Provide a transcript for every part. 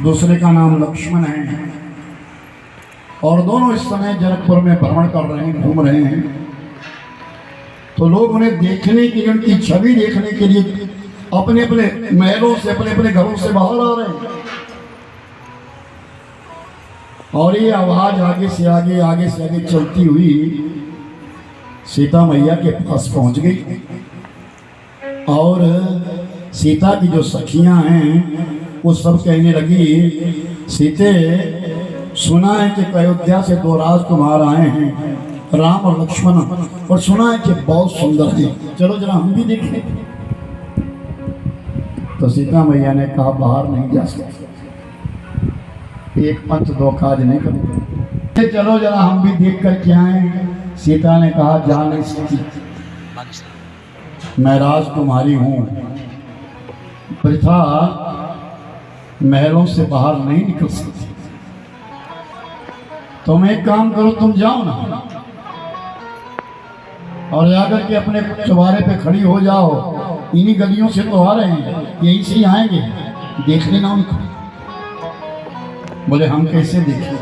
दूसरे का नाम लक्ष्मण है, और दोनों इस समय जनकपुर में भ्रमण कर रहे हैं, घूम रहे हैं। तो लोग उन्हें देखने के लिए, उनकी छवि देखने के लिए अपने अपने महलों से, अपने अपने घरों से बाहर आ रहे हैं। और ये आवाज आगे से आगे चलती हुई सीता मैया के पास पहुंच गई। और सीता की जो सखियां हैं वो सब कहने लगी, सीते सुना है कि अयोध्या से दो राजकुमार आए हैं, राम और लक्ष्मण, और सुना है कि बहुत सुंदर हैं, चलो जरा हम भी देखें। तो सीता मैया ने कहा बाहर नहीं जा सकते, एक पंथ दो काज नहीं करते, चलो जरा हम भी देख कर के आए। सीता ने कहा जा नहीं सकती, मैं राजकुमारी हूँ, प्रथा महलों से बाहर नहीं निकल सकती। तुम एक काम करो, तुम जाओ ना और जाकर के अपने चौबारे पे खड़ी हो जाओ, इन्हीं गलियों से तो आ रहे हैं, यहीं से आएंगे, देख लेना उनको। बोले हम कैसे देखें,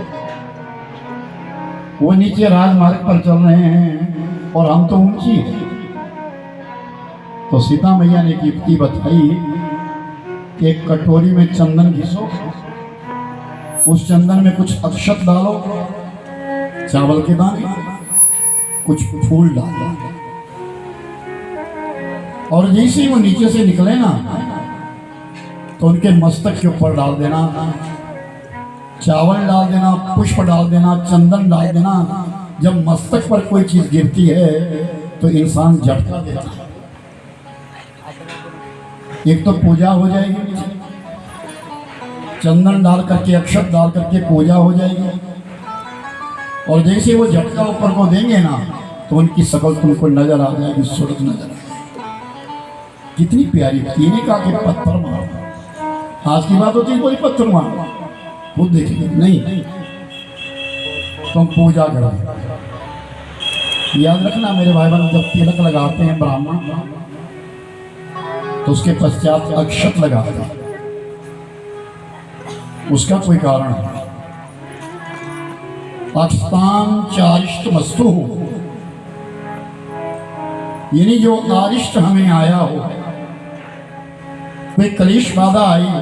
वो नीचे राजमार्ग पर चल रहे हैं और हम तो ऊंची हैं। तो सीता मैया ने एक युक्ति बताई कि एक कटोरी में चंदन घिसो, उस चंदन में कुछ अक्षत डालो, चावल के दाने, कुछ फूल डालो, और जैसे ही वो नीचे से निकले ना तो उनके मस्तक के ऊपर डाल देना, चावल डाल देना, पुष्प डाल देना, चंदन डाल देना। जब मस्तक पर कोई चीज गिरती है तो इंसान झटका देता है, एक तो पूजा हो जाएगी, चंदन डाल करके, अक्षत डाल करके पूजा हो जाएगी, और जैसे वो झटका ऊपर को देंगे ना तो उनकी शकल तुमको नजर आ जाएगी, सूरज नजर आ जाएगी। कितनी प्यारी होती है, कहा कि पत्थर मारो, आज की बात होती है कोई पत्थर मारो, खुद देखेंगे नहीं, तुम पूजा करो। याद रखना मेरे भाई बहन, जब तिलक लगाते हैं ब्राह्मण तो उसके पश्चात अक्षत लगाते हैं, उसका कोई कारण है। अक्षतान चारिष्टमस्तु, यानी जो आरिष्ट हमें आया हो, कोई कलेश बाधा आई हो,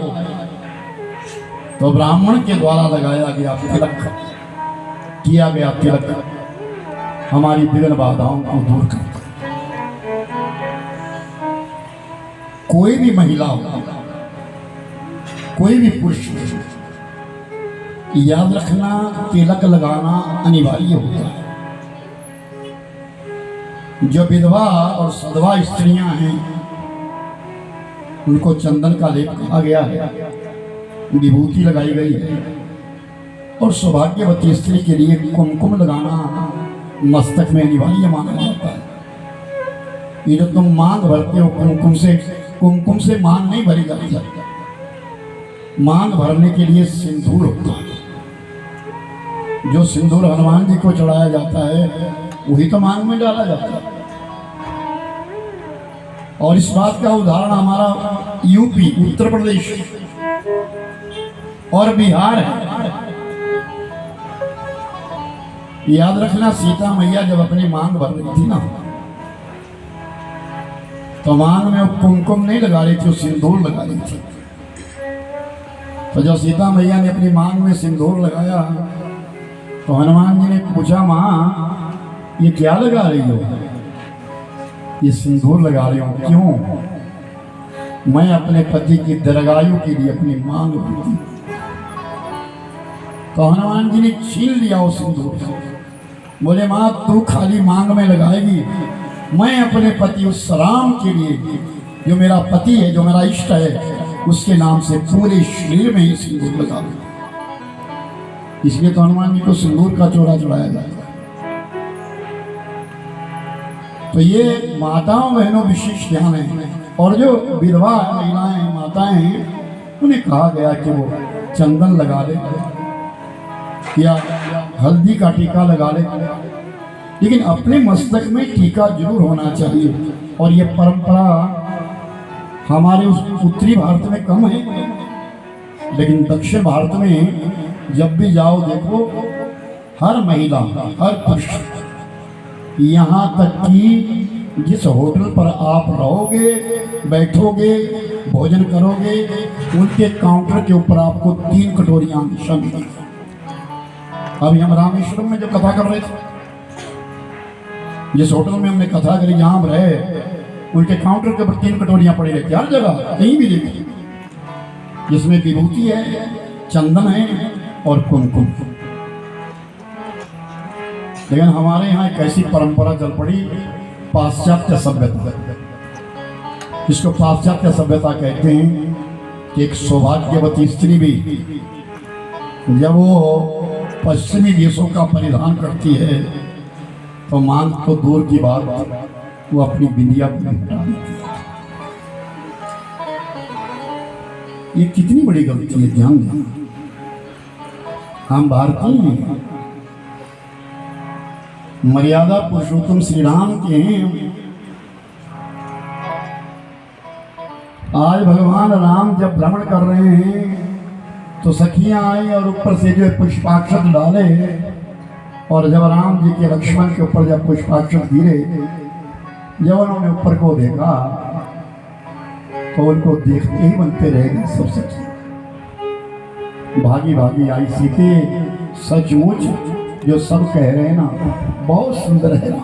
तो ब्राह्मण के द्वारा लगाया गया तिलक, किया गया तिलक हमारी विघ्न बाधाओं को दूर करता है। कोई भी महिला हो, कोई भी पुरुष हो, याद रखना तिलक लगाना अनिवार्य होता है। जो विधवा और सधवा स्त्रियां हैं उनको चंदन का लेप कहा गया है, विभूति लगाई गई है, और सौभाग्यवती स्त्री के लिए कुमकुम लगाना मस्तक में अनिवार्य माना जाता है। ये जो तुम मांग भरते हो कुमकुम से मांग नहीं भरी जाती, मांग भरने के लिए सिंदूर होता है। जो सिंदूर हनुमान जी को चढ़ाया जाता है वही तो मांग में डाला जाता है। और इस बात का उदाहरण हमारा यूपी, उत्तर प्रदेश और बिहार है। याद रखना सीता मैया जब अपनी मांग भर रही थी ना तो मांग में वो कुमकुम नहीं लगा रही थी, वो सिंदूर लगा रही थी। तो जब सीता मैया ने अपनी मांग में सिंदूर लगाया तो हनुमान जी ने पूछा, माँ ये क्या लगा रही हो? ये सिंदूर लगा रही हूँ। क्यों? मैं अपने पति की दीर्घायु के लिए अपनी मांग भरती। तो हनुमान जी ने छीन लिया उस सिंदूर को, बोले माँ तू खाली मांग में लगाएगी, मैं अपने पति उस राम के लिए, जो मेरा पति है, जो मेरा इष्ट है, उसके नाम से पूरे शरीर में ही सिंदूर लगा दूंगा। इसलिए तो हनुमान जी को सिंदूर का चोरा चढ़ाया जाएगा। तो ये माताओं बहनों विशेष ध्यान है। और जो विधवा महिलाएं माताएं हैं उन्हें कहा गया कि वो चंदन लगा ले या हल्दी का टीका लगा ले, लेकिन अपने मस्तक में टीका जरूर होना चाहिए। और ये परंपरा हमारे उस उत्तरी भारत में कम है, लेकिन दक्षिण भारत में जब भी जाओ देखो, हर महिला, हर पुरुष, यहाँ तक कि जिस होटल पर आप रहोगे, बैठोगे, भोजन करोगे, उनके काउंटर के ऊपर आपको 3 कटोरियां मिलेंगी। अभी हम रामेश्वरम में जब कथा कर रहे थे, जिस होटल में हमने कथा करी, जहाँ हम रहे, उनके काउंटर के ऊपर 3 कटोरियां पड़ी रहती, हर जगह कहीं भी देखी, जिसमें विभूति है, चंदन है और कुमकुम। लेकिन हमारे यहाँ एक ऐसी परंपरा चल पड़ी, पाश्चात्य सभ्यता, जिसको पाश्चात्य सभ्यता कहते हैं, कि एक सौभाग्यवती स्त्री भी जब वो पश्चिमी देशों का परिधान करती है तो मांग तो दूर की बात, वो अपनी बिंदिया को हटा देती है। ये कितनी बड़ी गलती है, ध्यान दें। हम भारतीय हैं, मर्यादा पुरुषोत्तम श्री राम के हैं। आज भगवान राम जब भ्रमण कर रहे हैं तो सखियां आई और ऊपर से जो पुष्पाक्षत डाले, और जब राम जी के लक्ष्मण के ऊपर जब पुष्पाक्षत गिरे, जब उन्होंने ऊपर को देखा तो उनको देखते ही बनते रह गए सब सखी। भागी भागी आई सीते, सचमुच जो सब कह रहे हैं ना, बहुत सुंदर है ना।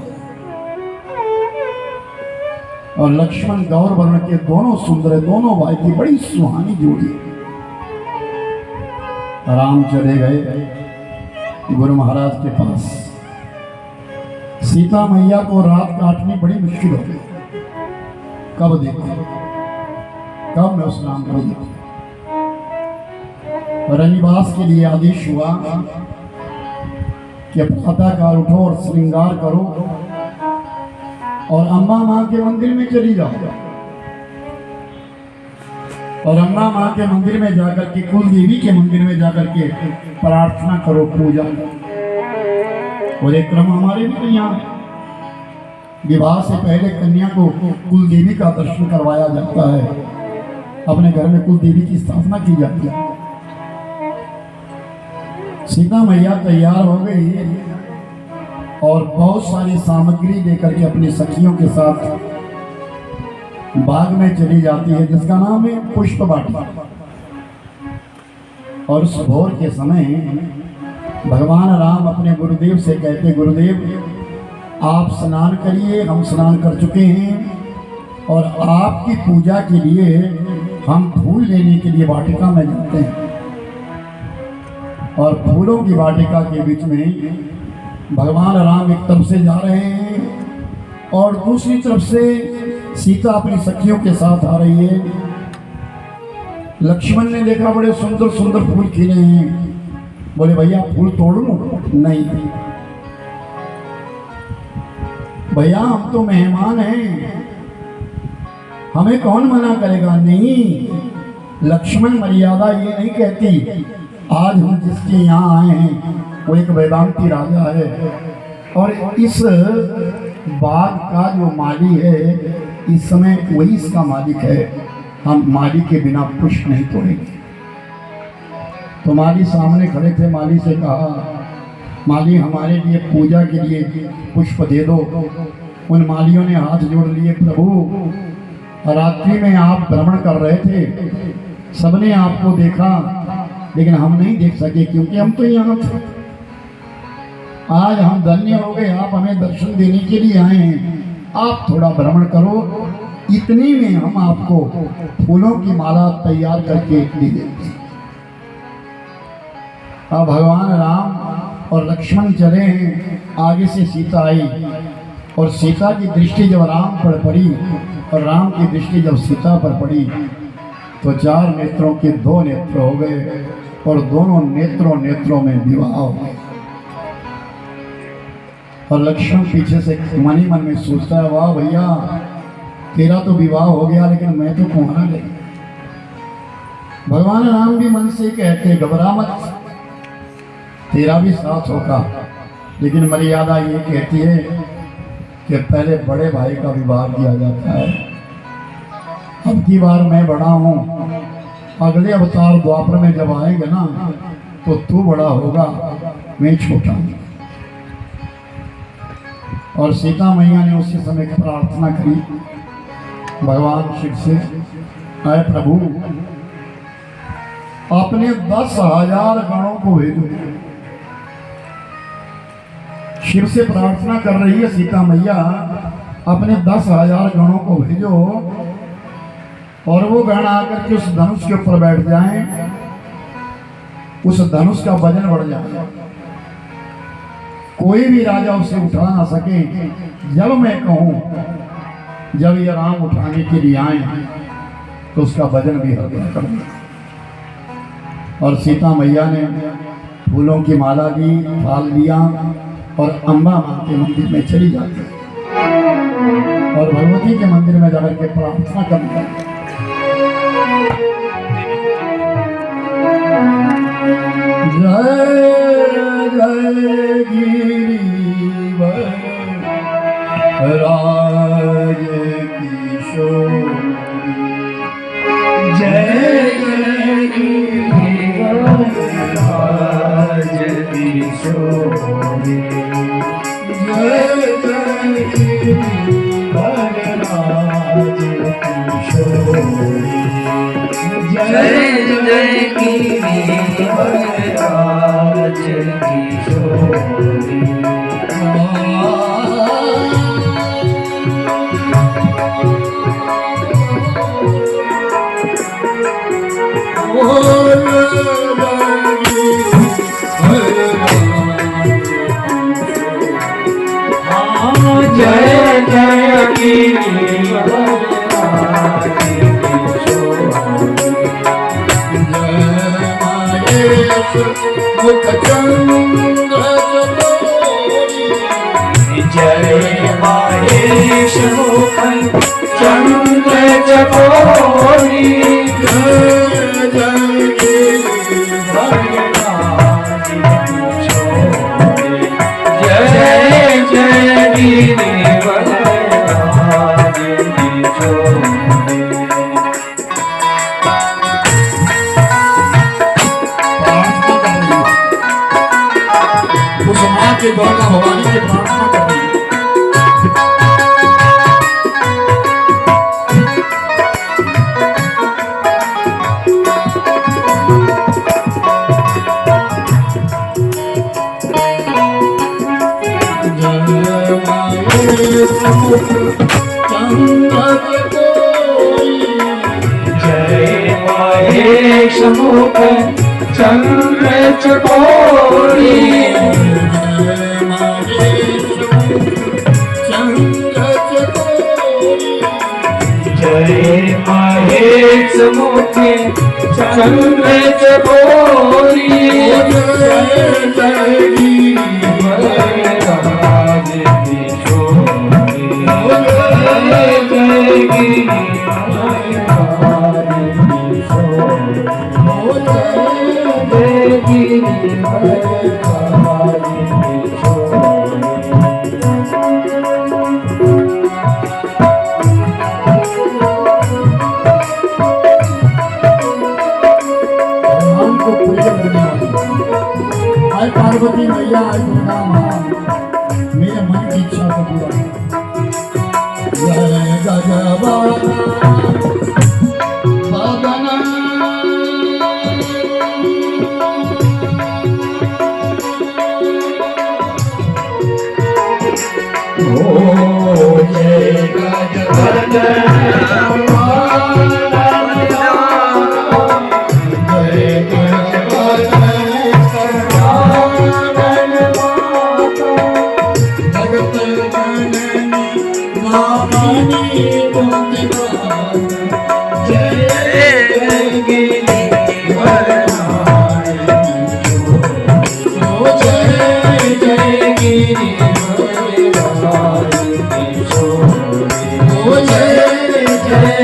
और लक्ष्मण गौर वर्ण के दोनों सुंदर है, दोनों भाई की बड़ी सुहानी जोड़ी। राम चले गए गुरु महाराज के पास। सीता मैया को रात काटनी बड़ी मुश्किल हो गई। कब देखो, कब मैं उस राम को देखूं। रनिवास के लिए आदेश हुआ कि प्रातःकाल उठो और श्रृंगार करो और अम्बा माँ के मंदिर में चली जाओ, और अम्बा माँ के मंदिर में जाकर के, कुल देवी के मंदिर में जाकर के प्रार्थना करो, पूजा। और एक क्रम हमारे भी यहाँ विवाह से पहले कन्या को कुल देवी का दर्शन करवाया जाता है, अपने घर में कुल देवी की स्थापना की जाती है। सीता मैया तैयार हो गई और बहुत सारी सामग्री लेकर के अपनी सखियों के साथ बाग में चली जाती है, जिसका नाम है पुष्प वाटिका। और उस भोर के समय भगवान राम अपने गुरुदेव से कहते, गुरुदेव आप स्नान करिए, हम स्नान कर चुके हैं, और आपकी पूजा के लिए हम फूल लेने के लिए वाटिका में जाते हैं। और फूलों की वाटिका के बीच में भगवान राम एक तरफ से जा रहे हैं और दूसरी तरफ से सीता अपनी सखियों के साथ आ रही है। लक्ष्मण ने देखा बड़े सुंदर सुंदर फूल खिले हैं, बोले भैया फूल तोड़ लूं? नहीं भैया, हम तो मेहमान हैं, हमें कौन मना करेगा। नहीं, लक्ष्मण मर्यादा ये नहीं कहती। आज हम जिसके यहाँ आए हैं वो एक वेदांती राजा है, और इस बाग का जो माली है इस समय वही इसका मालिक है। हम माली के बिना पुष्प नहीं तोड़ेंगे। तो माली सामने खड़े थे, माली से कहा, माली हमारे लिए पूजा के लिए पुष्प दे दो। उन मालियों ने हाथ जोड़ लिए, प्रभु रात्रि में आप भ्रमण कर रहे थे, सबने आपको देखा, लेकिन हम नहीं देख सके क्योंकि हम तो यहाँ थे। आज हम धन्य हो गए, आप हमें दर्शन देने के लिए आए हैं, आप थोड़ा भ्रमण करो, इतने में हम आपको फूलों की माला तैयार करके दे देंगे। अब भगवान राम और लक्ष्मण चले हैं, आगे से सीता आई, और सीता की दृष्टि जब राम पर पड़ी और राम की दृष्टि जब सीता पर पड़ी तो 4 नेत्रों के 2 नेत्र हो गए, और दोनों नेत्रों में विवाह हो गया। और लक्ष्मण पीछे से मन ही मन में सोचता है, वाह भैया तेरा तो विवाह हो गया, लेकिन मैं तो कुंवारा रह गया। भगवान राम भी मन से कहते, घबरा मत, तेरा भी साथ होगा, लेकिन मर्यादा ये कहती है कि पहले बड़े भाई का विवाह किया जाता है। अब की बार मैं बड़ा हूँ, अगले अवतार द्वापर में जब आएंगे ना तो तू बड़ा होगा, मैं छोटा हूँ। और सीता मैया ने उसी समय प्रार्थना करी भगवान शिव से, आए प्रभु अपने 10,000 गणों को भेजो। शिव से प्रार्थना कर रही है सीता मैया, अपने 10,000 गणों को भेजो और वो गण आकर के उस धनुष के ऊपर बैठ जाएं, उस धनुष का वजन बढ़ जाए, कोई भी राजा उसे उठा ना सके। जब मैं कहूं, जब ये राम उठाने के लिए आए तो उसका वजन भी हल्का कर दिया। और सीता मैया ने फूलों की माला दी, फाल दिया और अम्बा मां के मंदिर में चली जाती और भगवती के मंदिर में जाकर के प्रार्थना करती। जय जय गिरिवर राज किशोरी, जय जय गिरिवर राज किशोरी, जय जय गिरिवर राज किशोरी, जय जय गिरिवर राज किशोरी। जय जय गिरिवर राज किशोरी, जय महेश मुख चंद्र चकोरी, जय महेश मुख चंद्र चकोरी, जय जय गिरिवर राज किशोरी, जय जय गिरिवर राज किशोरी। उस माँ के द्वारा भवानी की प्रार्थना कर रही है। जय महेश मुख चंद्र चकोरी, जय महेश चंद्र चकोरी, जय महेश मुख चंद्र चकोरी, जय जय गिरिवर राज किशोरी, जय जय गिरिवर राज किशोरी, जय गिरिवर राज किशोरी। भगवान को पूजा करने वाली आए पार्वती मैया, आए दुर्गा मां, मेरे मन की इच्छा को पूरा। जय गजबा बदना, ओ जय गजबा जय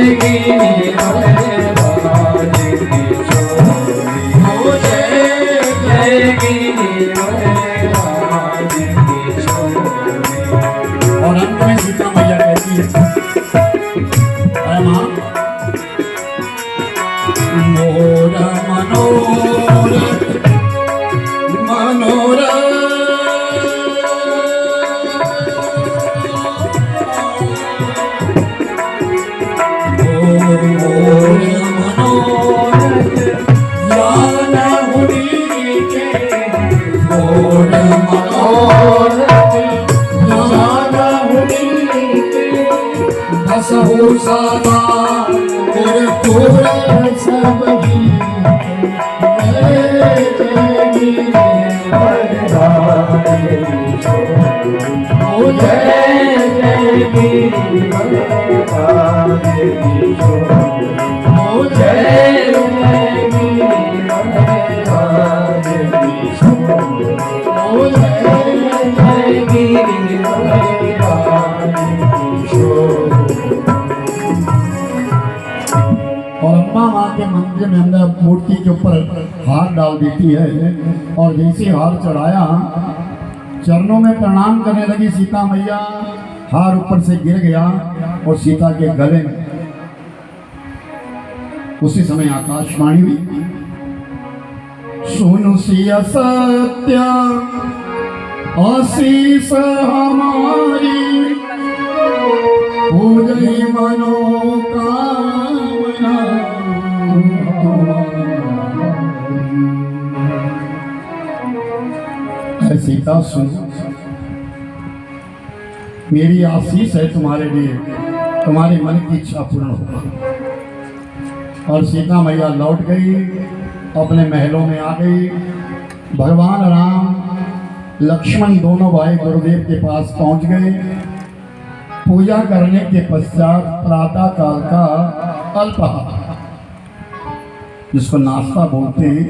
के मंदिर में अंदर मूर्ति के ऊपर हार डाल देती है और जैसे हार चढ़ाया चरणों में प्रणाम करने लगी सीता मैया, हार ऊपर से गिर गया और सीता के गले में। उसी समय आकाशवाणी हुई, सुनु सिया सत्य आशीष हमारी पूजई मनोकामना तुम्हारी। सीता सुन, मेरी आशीष है तुम्हारे लिए, तुम्हारे मन की इच्छा पूर्ण होगा। और सीता मैया लौट गई, अपने महलों में आ गई। भगवान राम लक्ष्मण दोनों भाई गुरुदेव के पास पहुंच गए। पूजा करने के पश्चात प्रातः काल का अल्पाहार, जिसको नाश्ता बोलते हैं,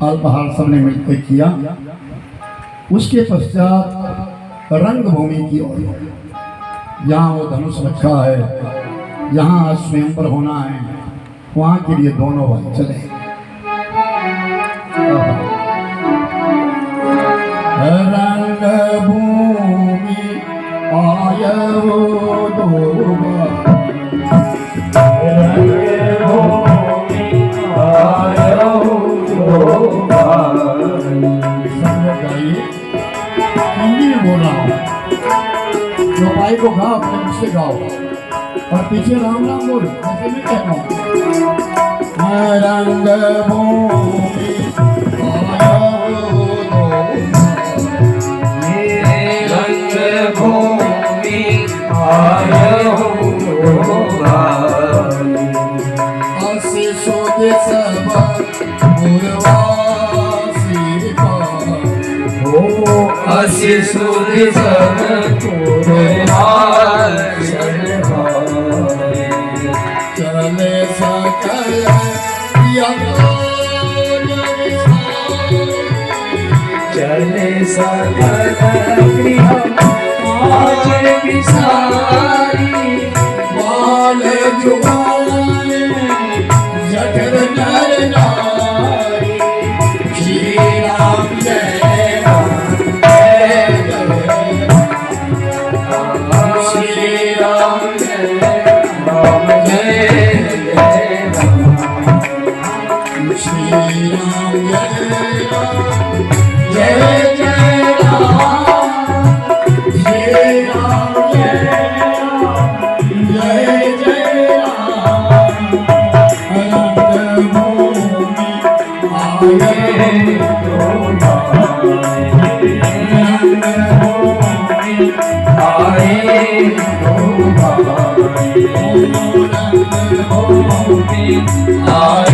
अल्पाहार सबने मिलकर किया। उसके पश्चात रंगभूमि की ओर, जहाँ वो धनुष रखा है, जहाँ स्वयंवर होना है, वहाँ के लिए दोनों भाई चले। रंगभूमि आयो दो हिंदी बोल रहा हूँ, चौपाई को गाओ, अपने मुझसे गाओ और पीछे राम राम बोल, जैसे मैं कह रहा हूँ। रंगभूमि चले सकल चले सकल आज विसारी बाल जुबान जठर नर नारी। श्री राम जय राम श्री राम जय राम जय श्री राम जय जय राम जय राम जय जय राम। रंगभूमि आए रंगभूमि आए रंगभूमि आए।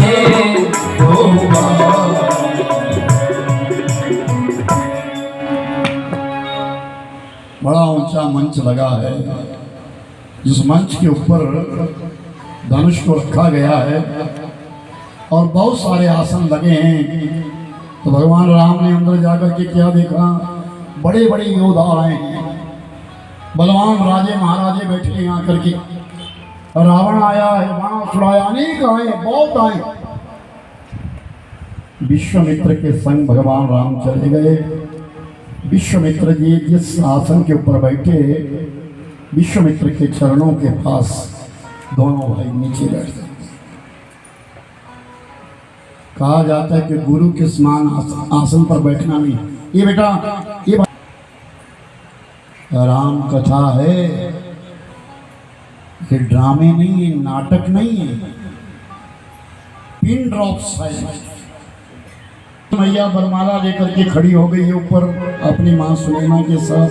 बड़ा ऊंचा मंच लगा है, जिस मंच के ऊपर धनुष को रखा गया है और बहुत सारे आसन लगे हैं। तो भगवान राम ने अंदर जाकर के क्या देखा, बड़े बड़े योद्धा आए हैं, बलवान राजे महाराजे बैठे हैं आकर के। रावण आया है, बाण छुड़ाया, अनेक आए, बहुत आए। विश्वामित्र के संग भगवान राम चले गए। विश्वामित्र जी जिस आसन के ऊपर बैठे, विश्वामित्र के चरणों के पास दोनों भाई नीचे बैठ गए। कहा जाता है कि गुरु के समान आसन पर बैठना नहीं। ये बेटा, ये राम कथा है, ये ड्रामे नहीं है, नाटक नहीं है, पिन ड्रॉप्स है। मैया बरमाला लेकर के खड़ी हो गई है ऊपर अपनी माँ सुनैना के साथ,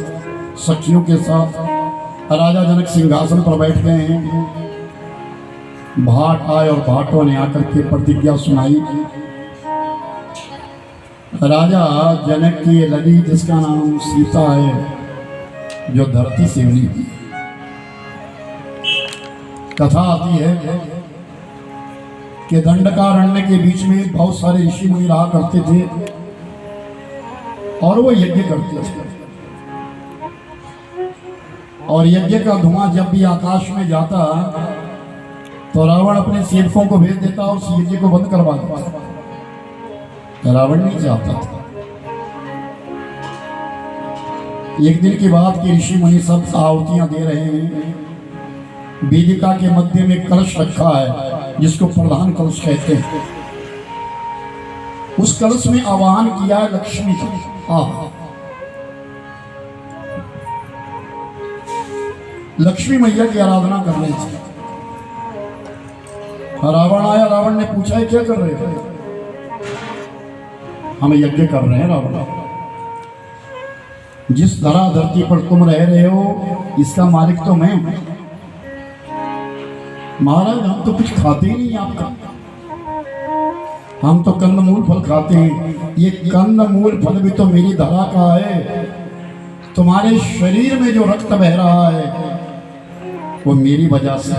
सखियों के साथ। राजा जनक सिंहासन पर बैठ गए हैं। भाट आए और भाटों ने आकर के प्रतिज्ञा सुनाई। राजा जनक की लड़ी जिसका नाम सीता है, जो धरती से मिली थी। कथा आती है कि दंडकारण्य के बीच में बहुत सारे ऋषि मुनि रहा करते थे और वो यज्ञ करते थे। और यज्ञ का धुआं जब भी आकाश में जाता तो रावण अपने सेवकों को भेज देता और उस यज्ञ को बंद करवा देता। रावण नहीं चाहता था। एक दिन की बात की ऋषि मुनि सब आहुतियां दे रहे हैं। वेदिका के मध्य में कलश रखा है जिसको प्रधान कलश कहते हैं। उस कलश में आवाहन किया है लक्ष्मी का। लक्ष्मी मैया की आराधना कर रहे थे। रावण आया। रावण ने पूछा है क्या कर रहे थे? हम यज्ञ कर रहे हैं रावण। जिस धरा धरती पर तुम रह रहे हो इसका मालिक तो मैं हूं। महाराज हम तो कुछ खाते ही नहीं आपका, हम तो कंदमूल फल खाते हैं। ये कंदमूल फल भी तो मेरी धरा का है। तुम्हारे शरीर में जो रक्त बह रहा है वो मेरी वजह से।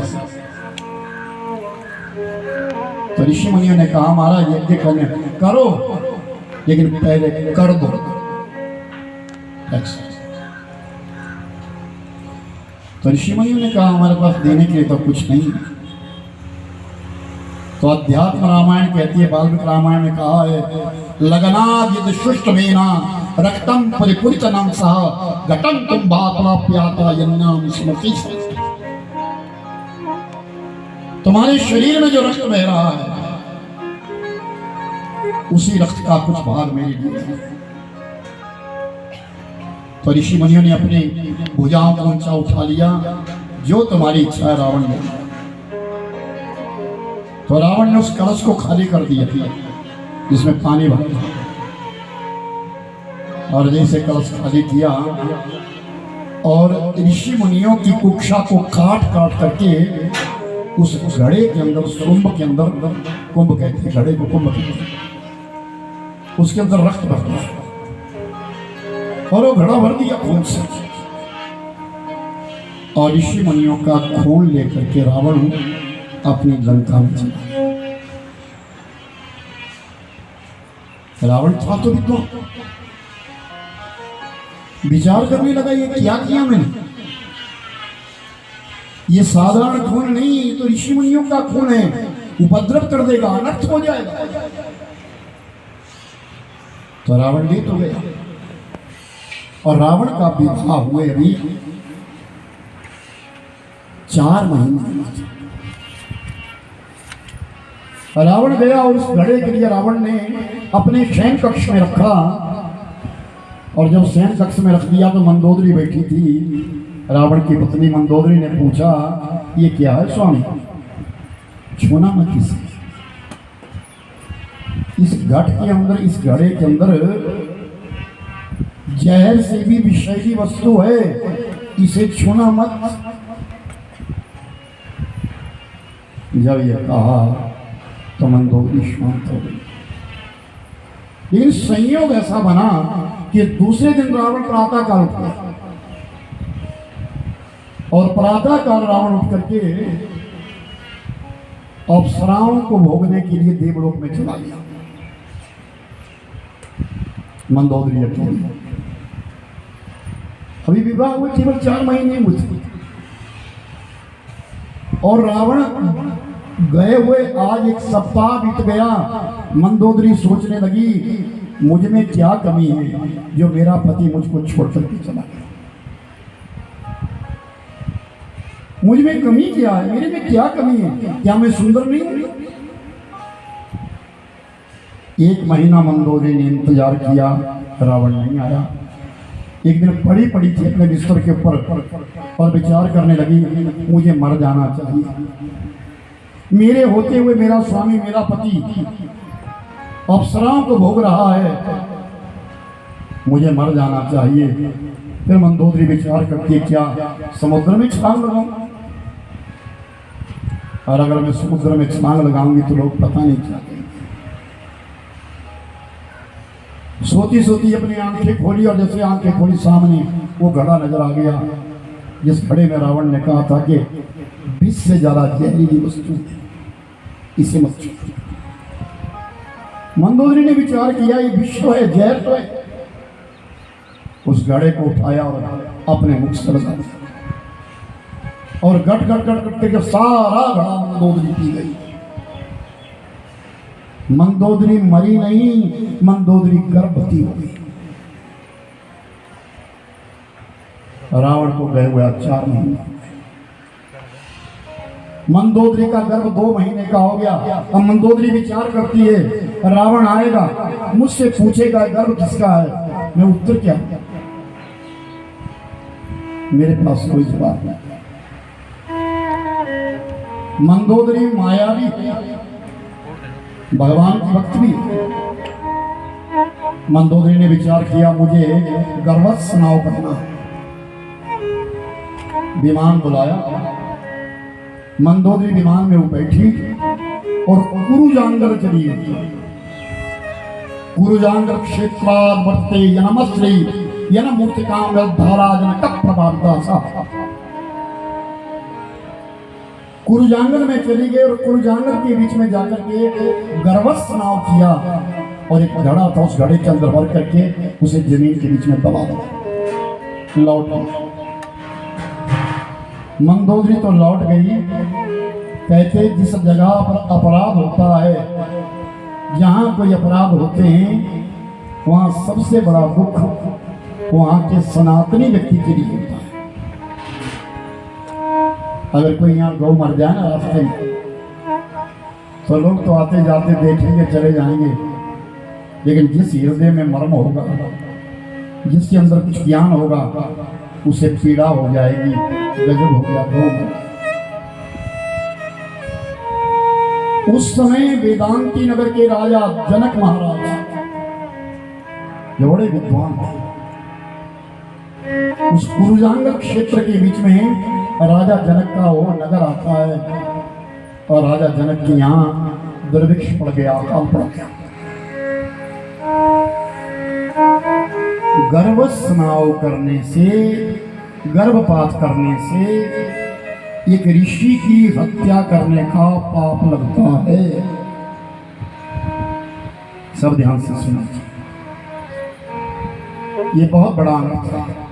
तो ऋषि मुनियों ने कहा महाराज यज्ञ करने करो, लेकिन पहले कर दो। तो ऋषि मुनियों ने कहा हमारे पास देने के लिए तो कुछ नहीं। तो अध्यात्म रामायण कहती है, वाल्मीकि रामायण में कहा है लगनाद शुष्ट मेना रक्तम परिपूरितनम सह घटम तुम भाप्याता यन्नाम स्मृति। तुम्हारे शरीर में जो रक्त बह रहा है उसी रक्त का कुछ भाग मेरे लिए है। तो ऋषि मुनियों ने अपनी भुजाओं को ऊंचा उठा लिया। जो तुम्हारी इच्छा है रावण ने। तो रावण ने उस कलश को खाली कर दिया जिसमें पानी भरा था। और जैसे कलश खाली किया और ऋषि मुनियों की कुक्षा को काट काट करके उस घड़े के अंदर, उस कुंभ के अंदर, कुंभ कहते हैं घड़े को, कुंभ कहते हैं, उसके अंदर रक्त भर दिया और वो घड़ा भर दिया खून से। और ऋषि मुनियों का खून लेकर के रावण अपनी लंका में चला। रावण था तो विद्वान, विचार करने लगा ये क्या किया मैंने। ये साधारण खून नहीं, तो ऋषि मुनियों का खून है, उपद्रव कर देगा, अनर्थ हो जाएगा। तो रावण ले तो गया। और रावण का विवाह हुए अभी 4 महीने। रावण गया और उस घड़े के लिए रावण ने अपने शयन कक्ष में रखा। और जब शयन कक्ष में रख दिया तो मंदोदरी बैठी थी। रावण की पत्नी मंदोदरी ने पूछा ये क्या है स्वामी, छूना मत किसी। इस घट के अंदर, इस घड़े के अंदर जहर से भी विषैली वस्तु है, इसे छूना मत। जब ये कहा तो मंदोदरी शांत हो गई। लेकिन संयोग ऐसा बना कि दूसरे दिन रावण प्रातः काल उठा और प्रातः काल रावण उठ करके अप्सराओं को भोगने के लिए देवलोक में चला गया। मंदोदरी अकेली, अभी विवाह हुए केवल 4 महीने मुझे। और रावण गए हुए आज 1 सप्ताह बीत गया। मंदोदरी सोचने लगी मुझ में क्या कमी है जो मेरा पति मुझको छोड़ करके चला गया। मुझ में कमी क्या है, मेरे में क्या कमी है, क्या मैं सुंदर नहीं हूं? 1 महीना मंदोदरी ने इंतजार किया, रावण नहीं आया। एक दिन पड़ी थी अपने बिस्तर के ऊपर और विचार करने लगी मुझे मर जाना चाहिए। मेरे होते हुए मेरा स्वामी, मेरा पति अप्सराओं को भोग रहा है, मुझे मर जाना चाहिए। फिर मंदोदरी विचार करती है, क्या समुद्र में छलांग लगाऊं? और अगर मैं समुद्र में छलांग लगाऊंगी तो लोग पता नहीं क्या कहेंगे। सोती सोती अपनी आंखें खोली और जैसे आंखें खोली सामने वो घड़ा नजर आ गया, जिस घड़े में रावण ने कहा था कि विष से ज्यादा जहरीली वस्तु इसे मत छूओ। मंदोदरी ने विचार किया, ये विष है, जहर तो है। उस घड़े को उठाया और अपने मुख से लगा दिया और गट गट गट करते के सारा घड़ा मंदोदरी पी गई। मंदोदरी मरी नहीं, मंदोदरी गर्भवती हो गई। रावण को गए हुए 4 महीने, मंदोदरी का गर्भ 2 महीने का हो गया। अब मंदोदरी विचार करती है, रावण आएगा मुझसे पूछेगा गर्भ किसका है, मैं उत्तर क्या दूं? मेरे पास कोई जवाब नहीं। मंदोदरी मायावी, भगवान की भक्त भी। मंदोदरी ने विचार किया, मुझे गर्भस्थ स्नाव करना। विमान बुलाया, मंदोदरी विमान में वो बैठी और कुरुजांगर चली गई। कुरुजांगर क्षेत्राद वर्ते यनमश्री यन मूर्तिकाम धारा जनक प्रभाविता सा। कुरुजांगर में चली गई और कुरुजांगर के बीच में जाकर के गर्भस्थ स्नाव किया और एक घड़ा था, उस घड़े के अंदर भर करके उसे जमीन के बीच में दबा दिया। लौट मंदोदरी तो लौट गई। कहते जिस जगह पर अपराध होता है, जहां कोई अपराध होते हैं, वहां सबसे बड़ा दुख वहां के सनातनी व्यक्ति के लिए होता है। अगर कोई यहाँ गौ मर जाए ना रास्ते में, तो लोग तो आते जाते देखेंगे, चले जाएंगे, लेकिन जिस हृदय में मर्म होगा, जिसके अंदर कुछ ज्ञान होगा, उसे पीड़ा हो जाएगी, गजब हो गया गौ। उस समय वेदांती नगर के राजा जनक महाराज जो बड़े विद्वान थे, उस कुरुजांगर क्षेत्र के बीच में राजा जनक का वो नगर आता है और राजा जनक के यहाँ दुर्भिक्ष पड़ गया, अकाल पड़ गया। गर्भस्नाव करने से, गर्भपात करने से एक ऋषि की हत्या करने का पाप लगता है। सब ध्यान से सुना, ये बहुत बड़ा अनर्थ है।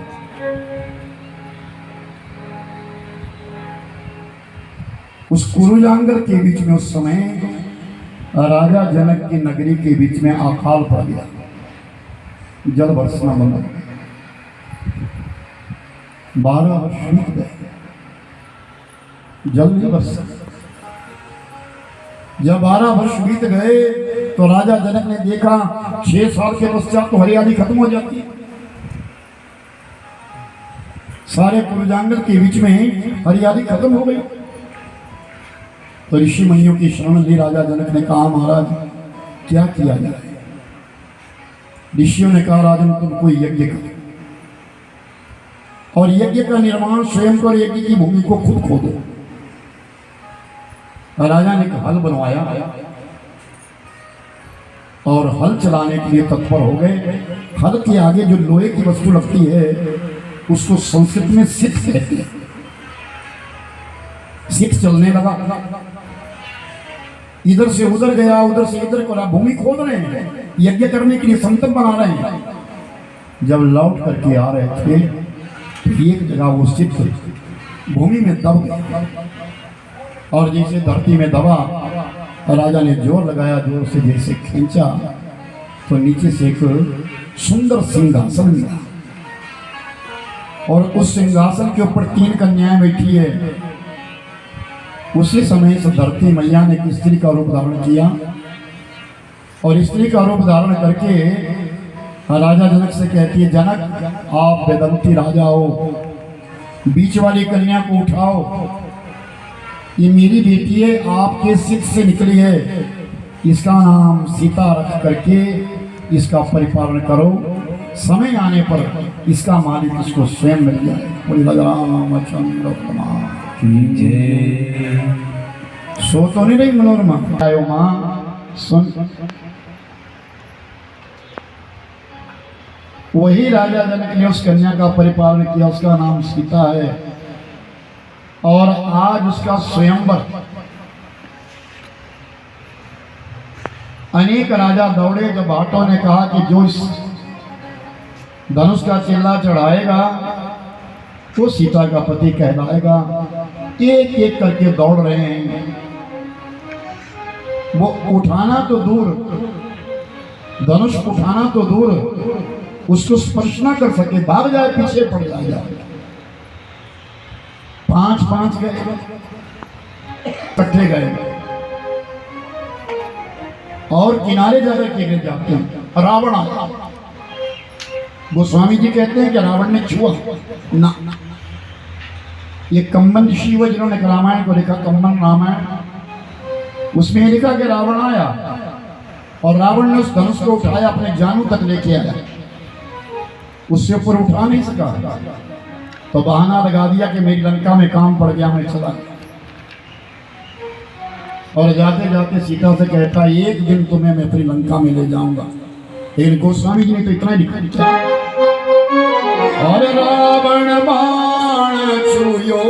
उस कुरुजांगर के बीच में उस समय राजा जनक की नगरी के बीच में अकाल पड़ गया, जल बरसना बंद हो गया। 12 वर्ष बीत गए, जल नहीं बरसा। जब 12 वर्ष बीत गए तो राजा जनक ने देखा 6 साल के पश्चात तो हरियाली खत्म हो जाती है। सारे कुरुजांगर के बीच में हरियाली खत्म हो गई। तो ऋषि मुनियों की शरण ली। राजा जनक ने कहा, महाराज क्या किया जाए? ऋषियों ने कहा, राजन तुम कोई यज्ञ करो और यज्ञ का निर्माण स्वयं कर, यज्ञ की भूमि को खुद खोदो। राजा ने एक हल बनवाया और हल चलाने के लिए तत्पर हो गए। हल के आगे जो लोहे की वस्तु लगती है उसको संस्कृत में सिख कहते हैं। सिख चलने लगा, इधर से उधर गया, उधर से इधर को, भूमि खोद रहे हैं, यज्ञ करने के लिए संतन बना रहे हैं। जब लौट करके आ रहे थे एक जगह वो सिख भूमि में दब गया और जैसे धरती में दबा, राजा ने जोर लगाया, जोर से जैसे खींचा तो नीचे से एक सुंदर सिंहासन मिला और उस सिंहासन के ऊपर 3 कन्याएं बैठी है। उसी समय इस धरती मैया ने एक स्त्री का रूप धारण किया और स्त्री का रूप धारण करके राजा जनक से कहती है, जनक आप वेदंती राजा हो, बीच वाली कन्या को उठाओ, ये मेरी बेटी है, आपके सिख से निकली है, इसका नाम सीता रख करके इसका परिपालन करो, समय आने पर इसका मालिक इसको स्वयं मिल जाए। बोली रामचंद्र सो तो नहीं रही मनोरमा आयो माँ सुन। वही राजा जनक ने उस कन्या का परिपालन किया, उसका नाम सीता है। और आज उसका स्वयंवर, अनेक राजा दौड़े। जब भाटों ने कहा कि जो इस धनुष का चिल्ला चढ़ाएगा वो सीता का पति कहलाएगा, एक एक करके दौड़ रहे हैं। वो उठाना तो दूर, धनुष उठाना तो दूर, उसको स्पर्श ना कर सके, भाग जाए, पीछे पड़ जाएगा। 5-5 गए, इकट्ठे गए और किनारे जाकर के गिर जाते हैं। रावण आया। गोस्वामी जी कहते हैं कि रावण ने छुआ ना। ये कंबन ऋषि व जिन्होंने रामायण को लिखा, कंबन रामायण, उसमें लिखा कि रावण आया और रावण ने उस धनुष को उठाया, अपने जानू तक लेके आया, उससे ऊपर उठा नहीं सका। तो बहाना लगा दिया कि मेरी लंका में काम पड़ गया, मैं चला। और जाते जाते सीता से कहता, एक दिन तुम्हें मैं अपनी लंका में ले जाऊंगा। लेकिन गोस्वामी जी ने तो इतना ही लिखा, और रावण बाण छुयो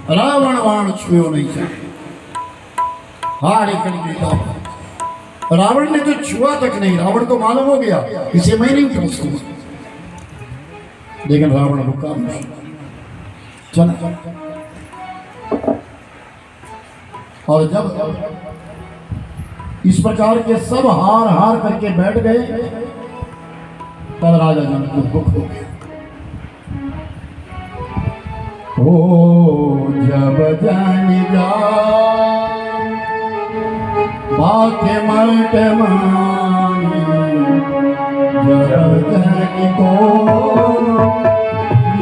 रावण बाण छुयो नहीं चाहिए। रावण ने तो छुआ तक नहीं, रावण तो मालूम हो गया इसे मैं नहीं उठा उसको। लेकिन रावण रुका नहीं, चला। और जब इस प्रकार के सब हार हार करके बैठ गए, तब राजा जनक को दुख हो गया। ओ जब जान जा बात मट मानी, जब जान को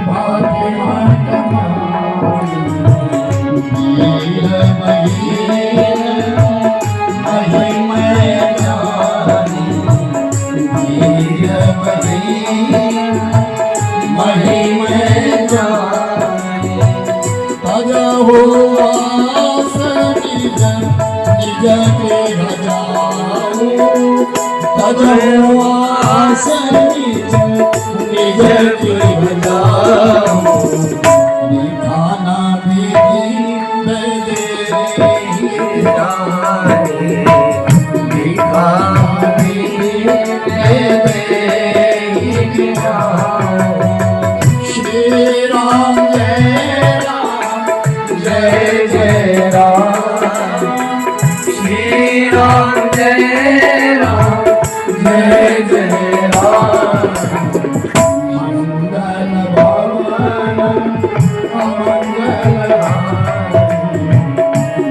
बात मट मानी, वीर महिमा जानी, वीर महिमा जानी, ताजा हो आस निज निज के राजाओ, ताजा हो आस निज निज के राजाओ, निधाना विधि दे जाए, निधाना विधि दे जाओ। श्री राम जय राम जय जय राम, श्री राम जय राम जय जय राम। मंगल भवन अमंगल हारी,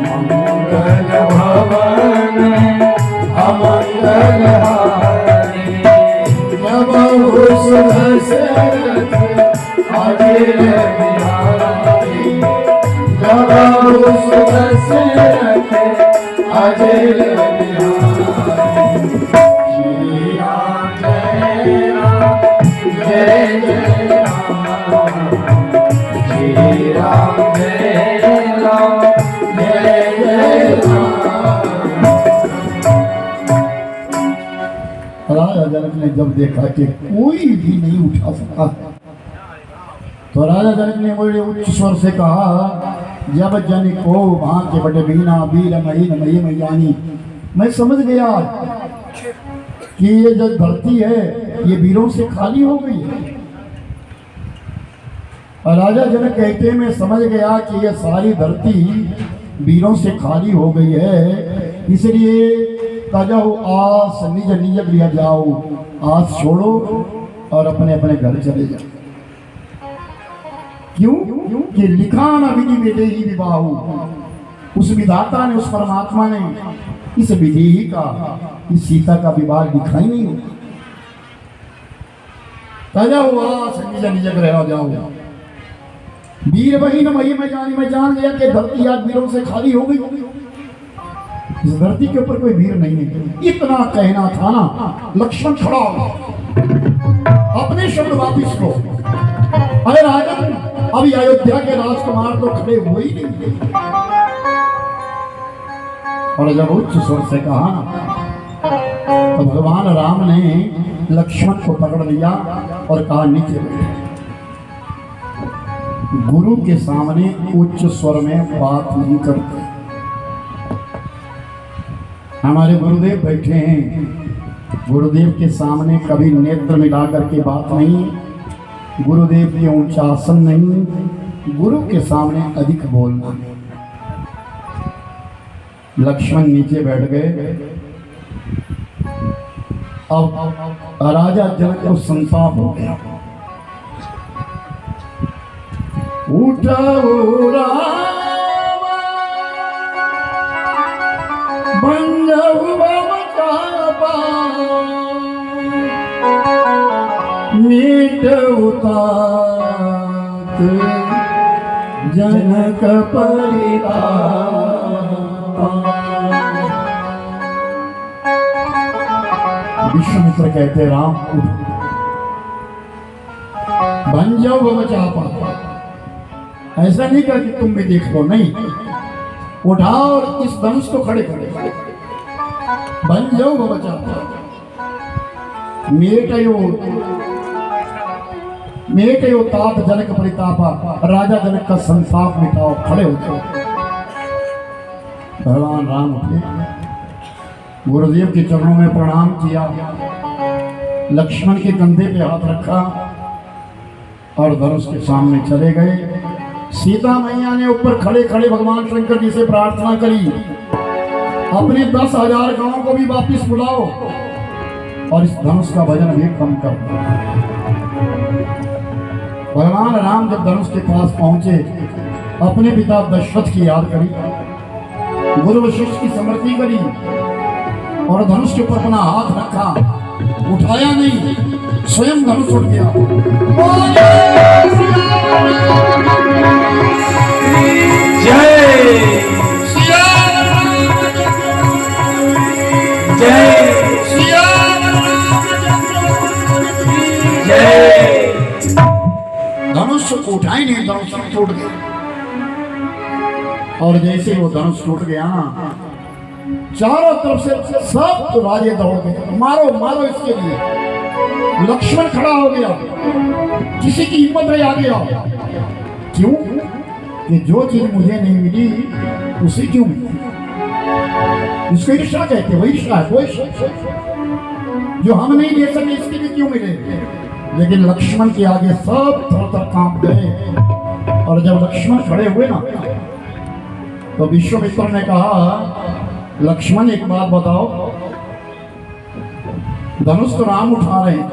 मंगल भवन अमंगल हारी, जब दशरथ अजय बिहारी, जब दशरथ अजय बिहारी। श्री राम जय राम जय जय राम, श्री राम जय राम जय जय राम। राजा जनक ने जब देखा कि कोई भी नहीं उठा सका, तो राजा जनक ने बड़े उच्च स्वर से कहा, जब जन को वहां के बड़े बीना वीर महीन मही मैयानी। मैं समझ गया कि ये जो धरती है ये वीरों से खाली हो गई है। और राजा जनक कहते मैं समझ गया कि ये सारी धरती वीरों से खाली हो गई है, इसलिए ताजा हो आस निज निज गृह जाओ, आस छोड़ो और अपने अपने घर चले जाओ। क्यों? कि लिखा न विधि विधि ही विवाह, उस विधाता ने, उस परमात्मा ने इस विधि का, इस सीता का विवाह लिखा ही नहीं होता। ताजा हो आस निज निज गृह जाओ। वीर वही न वही मैं जान गया कि धरती आज वीरों से खाली हो गई। इस धरती के ऊपर कोई वीर नहीं है। इतना कहना था ना, लक्ष्मण खड़ा हो, अपने शब्द वापिस लो। अरे राजन, अभी अयोध्या के राजकुमार तो खड़े हुए ही नहीं। और जब उच्च स्वर से कहा तो भगवान राम ने लक्ष्मण को पकड़ लिया और कहा नीचे बैठो। गुरु के सामने उच्च स्वर में बात नहीं करते। हमारे गुरुदेव बैठे हैं, गुरुदेव के सामने कभी नेत्र मिला करके बात नहीं, गुरुदेव के ऊंचा आसन नहीं, गुरु के सामने अधिक बोलना नहीं। लक्ष्मण नीचे बैठ गए। अब राजा जनक को संताप हो गया। उठो राम बन जाऊ बचापा, मीट उतात जनक परिताप। विश्वामित्र कहते राम उठ, बन जाओ बचापा। ऐसा नहीं कहा कि तुम भी देख लो, नहीं, उठाओ और इस धनुष को खड़े खड़े बन जाओ बचापा। मेटयो तात जनक परितापा, राजा जनक का संताप मिटाओ, खड़े हो जाओ। भगवान राम उठे, गुरुदेव के चरणों में प्रणाम किया, लक्ष्मण के कंधे पे हाथ रखा और धनुष के सामने चले गए। सीता मैया ने ऊपर खड़े खड़े भगवान शंकर जी से प्रार्थना करी, अपने 10,000 गांवों को भी वापिस बुलाओ और इस धनुष का वजन भी कम कर दो। भगवान राम जब धनुष के पास पहुंचे, अपने पिता दशरथ की याद करी, गुरु वशिष्ठ की स्मृति करी और धनुष के ऊपर अपना हाथ रखा, उठाया नहीं, स्वयं धनुष उठ गया। जय सिया जय सिया जय। धनुष को उठाई नहीं, धनुष टूट गया। और जैसे वो धनुष टूट गया, चारों तरफ से सब राजे दौड़ गए, मारो मारो इसके लिए। लक्ष्मण खड़ा हो गया, किसी की हिम्मत नहीं आ गया। क्यों? कि जो चीज मुझे नहीं मिली उसे क्यों मिली? इसको ईर्ष्या कहते, वही ईर्ष्या है, कोई जो हम नहीं दे सके इसके भी क्यों मिले। लेकिन लक्ष्मण के आगे सब थर-थर कांप गए। और जब लक्ष्मण खड़े हुए ना, तो विश्वामित्र ने कहा लक्ष्मण एक बात बताओ, धनुष तो राम उठा रहे हैं,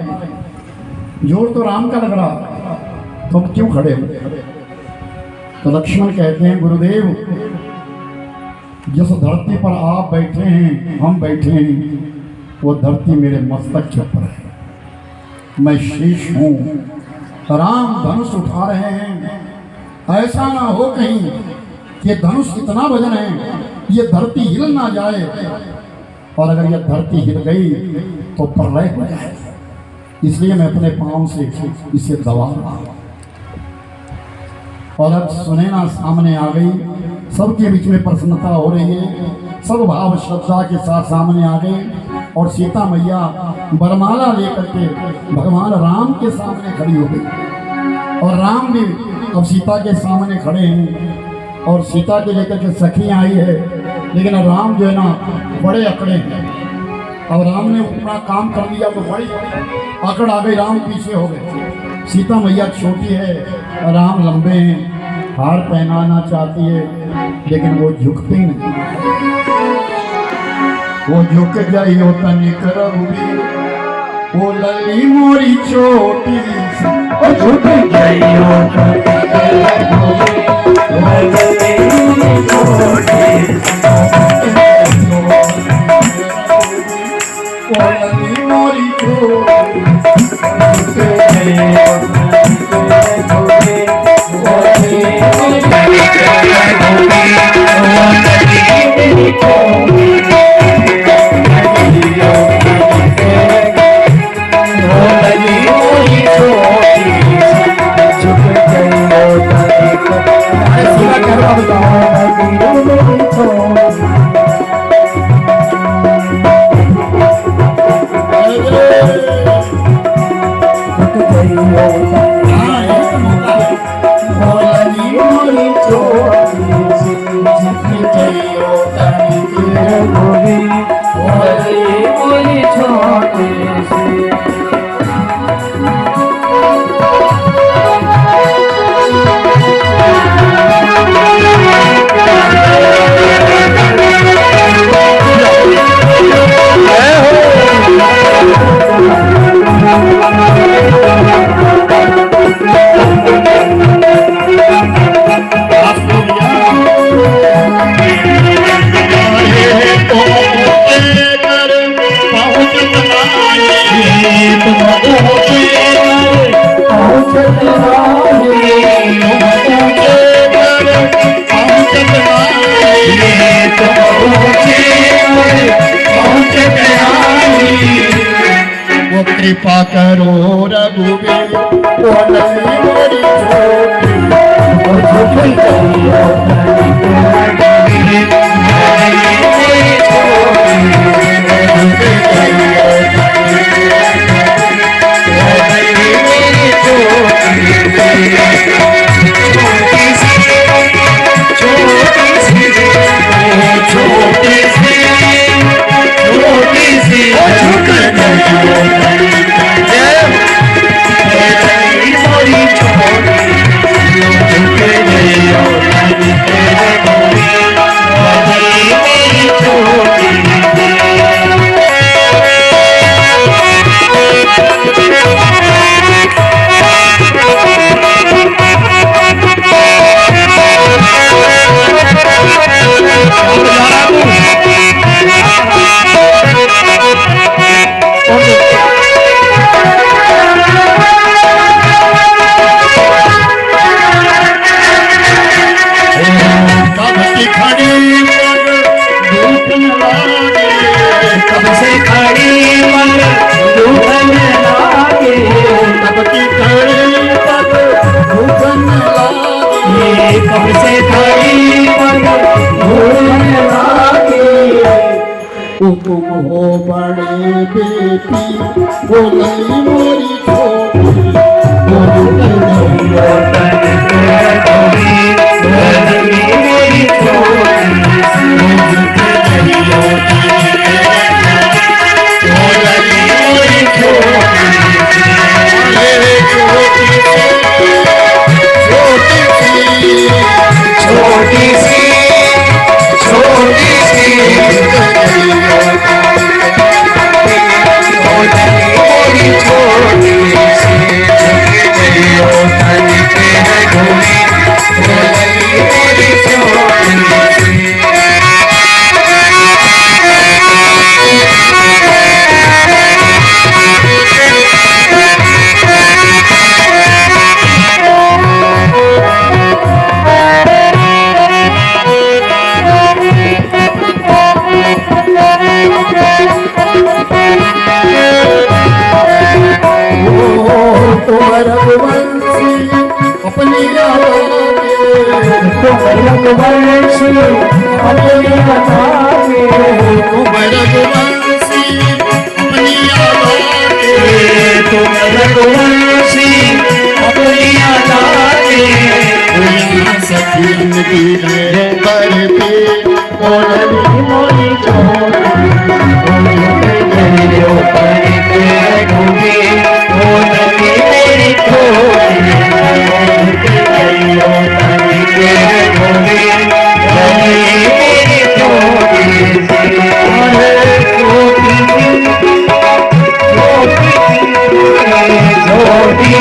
जोर तो राम का लग रहा, तुम क्यों खड़े हो? तो लक्ष्मण कहते हैं गुरुदेव, जिस धरती पर आप बैठे हैं, हम बैठे हैं, वो धरती मेरे मस्तक के ऊपर है, मैं शेष हूं। राम धनुष उठा रहे हैं, ऐसा ना हो कहीं कि धनुष इतना वजन है ये धरती हिल ना जाए, और अगर यह धरती हिल गई तो प्रलय हो जाए, इसलिए मैं अपने पांव से इसे दबा रहा हूं। और अब सुनैना सामने आ गई, सबके बीच में प्रसन्नता हो रही है, सब भाव श्रद्धा के साथ सामने आ गए। और सीता मैया वरमाला लेकर के भगवान राम के सामने खड़ी हो गई। और राम भी अब सीता के सामने खड़े हैं, और सीता के लेकर के सखियाँ आई है, लेकिन राम जो है ना बड़े अकड़े हैं। और राम ने अपना काम कर लिया तो बड़ी अकड़ आ गई, राम पीछे हो गए। सीता मैया छोटी है, राम लंबे हैं, हार पहनाना चाहती है, लेकिन वो झुकते नहीं। वो झुक जाइयो तनिक रघुबीर, वो लली मोरी छोटी सी, वो झुक जाइयो तनिक रघुबीर, वो लली मोरी छोटी सी, वो लली मोरी छोटी कृपा करो रघुबीर, वो लली मोरी छोटी, वो झुक जाइयो तनिक रघुबीर, वो लली मोरी छोटी सी, वो झुक जाइयो तनिक रघुबीर, वो लली मोरी छोटी सी, छोटी सी, छोटी सी, छोटी सी, वो झुक जाइयो कब से खड़ी तुम हो बड़े बेटी, वो लली मोरी छोटी, वो झुक जाइयो तनिक रघुबीर, वो लली मोरी छोटी सी, वो झुक जाइयो तनिक रघुबीर, वो लली मोरी छोटी सी, छोटी सी, छोटी सी, वो लली मोरी छोटी सी, झुक जाइयो तनिक रघुबीर, वो लली मोरी छोटी सी। रघुवंशी अपनी रघुवंशी अपनी आगे, तुम रघुवंशी अपनी तुम रघुवंशी अपनी आगे, सखी की पर पे वो लली मोरी छोटी, वो झुक जाइयो तनिक रघुबीर, वो लली मोरी छोटी, वो झुक जाइयो तनिक रघुबीर, वो लली मोरी छोटी सी। छोटी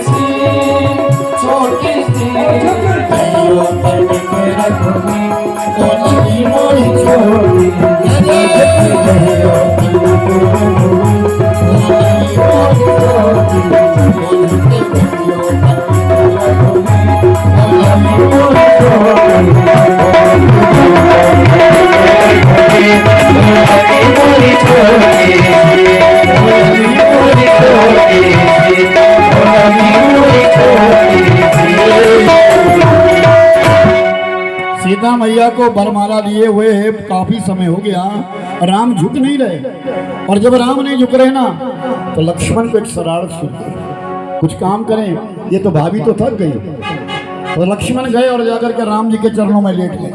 सी सीता मैया को वरमाला लिए हुए काफी समय हो गया, राम झुक नहीं रहे। और जब राम नहीं झुक रहे ना तो लक्ष्मण को एक शरारत शुरू, कुछ काम करें, ये तो भाभी तो थक गई। तो लक्ष्मण गए और जाकर के राम जी के चरणों में लेट गए,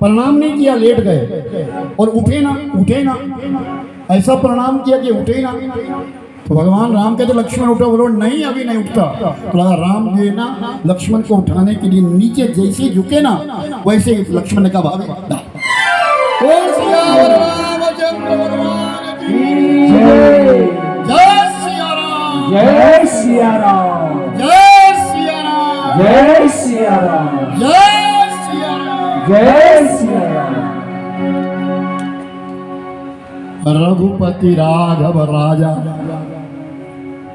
प्रणाम नहीं किया, लेट गए और उठे ना, ऐसा प्रणाम किया कि उठे ना। तो भगवान राम कहते लक्ष्मण उठो, बोलो नहीं अभी नहीं उठता। तो लगा राम जो है ना लक्ष्मण को उठाने के लिए नीचे जैसे झुके ना वैसे ही लक्ष्मण ने कहा भाभी जय सिया राम, जय सिया राम, जय सिया राम, जय सिया राम, जय सिया राम, जय सिया राम। रघुपति राघव राजा,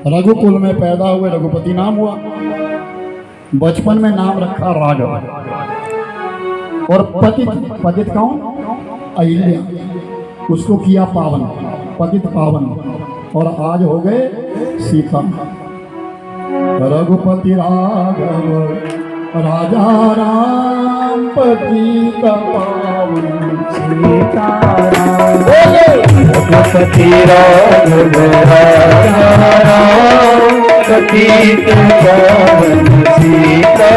रघुकुल में पैदा हुए, रघुपति नाम हुआ। बचपन में नाम रखा राघव। और पतित कौन? अहिल्या, उसको किया पावन, पतित पावन। और आज हो गए सीता। रघुपति राघव राजा राम पतित पावन सीता राम। रघुपति राघव राजा राम पतित पावन सीता